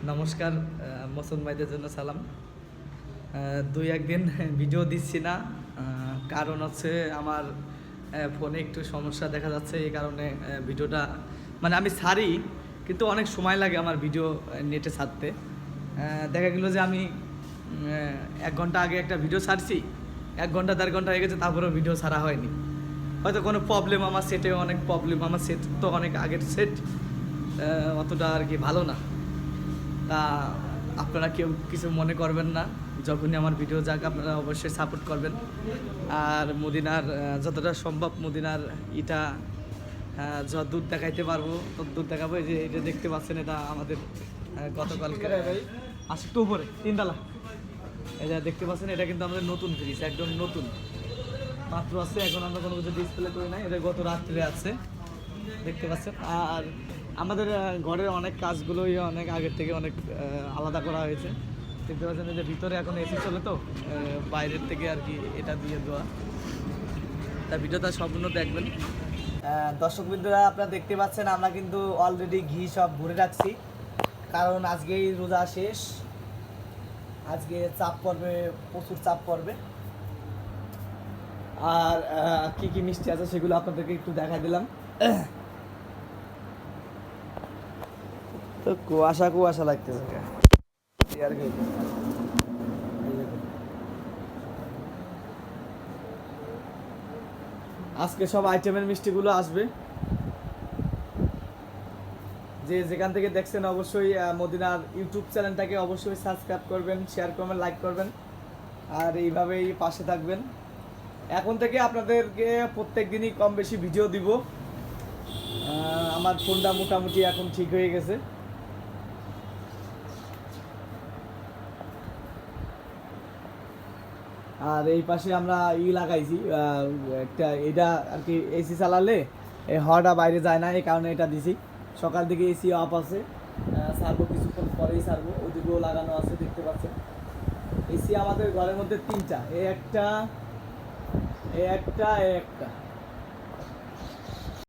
নমস্কার, মসুন ভাইদের জন্য সালাম। দুই একদিন ভিডিও দিচ্ছি না, কারণ হচ্ছে আমার ফোনে একটু সমস্যা দেখা যাচ্ছে। এই কারণে ভিডিওটা মানে আমি ছাড়ি, কিন্তু অনেক সময় লাগে আমার ভিডিও নেটে ছাড়তে। দেখা গেলো যে আমি 1 ঘন্টা আগে একটা ভিডিও ছাড়ছি, 1 ঘন্টা 1.5 ঘন্টা হয়ে গেছে, তারপরেও ভিডিও ছাড়া হয়নি। হয়তো কোনো প্রবলেম, আমার সেটেও অনেক প্রবলেম, আমার সেট তো অনেক আগের সেট, অতটা আর কি ভালো না। তা আপনারা কেউ কিছু মনে করবেন না, যখনই আমার ভিডিও যাক আপনারা অবশ্যই সাপোর্ট করবেন। আর মদিনার যতটা সম্ভব মদিনার এটা যত দূর দেখাইতে পারবো তত দূর দেখাবো। এই যে এটা দেখতে পাচ্ছেন, এটা আমাদের গতকালকে আসে তো উপরে 3 তলা। এটা দেখতে পাচ্ছেন, এটা কিন্তু আমাদের নতুন ফ্রিজ, একদম নতুন মাত্র আছে, এখন আমরা কোনো কিছু ডিসপ্লে করি নাই, এটা গত রাত্রে আছে, দেখতে পাচ্ছেন। আর আমাদের ঘরের অনেক কাজগুলোই অনেক আগের থেকে অনেক আলাদা করা হয়েছে, দেখতে পাচ্ছেন। যে ভিতরে এখন এসি চলে, তো বাইরের থেকে আর কি এটা দিয়ে দেওয়া। তা ভিডিওটা সম্পূর্ণ দেখবেন। দর্শক বিন্দুরা, আপনারা দেখতে পাচ্ছেন আমরা কিন্তু অলরেডি ঘি সব ভরে রাখছি, কারণ আজকেই রোজা শেষ, আজকে চাপ পড়বে, প্রচুর চাপ পড়বে। আর কি কি মিষ্টি আছে সেগুলো আপনাদেরকে একটু দেখাই দিলাম। তো কুয়াশা কুয়াশা লাগতেছে আর কি। আজকে সব আইটেমের মিষ্টিগুলো আসবে। যে যেখান থেকে দেখছেন অবশ্যই মদিনার ইউটিউব চ্যানেলটাকে অবশ্যই সাবস্ক্রাইব করবেন, শেয়ার করবেন, লাইক করবেন, আর এইভাবেই পাশে থাকবেন। এখন থেকে আপনাদেরকে প্রত্যেক দিনই কম বেশি ভিডিও দিব। আমার ফোনটা মোটামুটি এখন ঠিক হয়ে গেছে। আর এই পাশে আমরা লাগাইছি একটা, এটা আর কি এসি চালালে এই হাওয়াটা বাইরে যায় না, এই কারণে এটা দিছি। সকাল থেকে এসি অফ আছে, ছাড়বো কিছুক্ষণ পরেই ছাড়বো। ওইদিকেও লাগানো আছে, দেখতে পাচ্ছেন। এসি আমাদের ঘরের মধ্যে 3টা, এই একটা, এই একটা, এই একটা।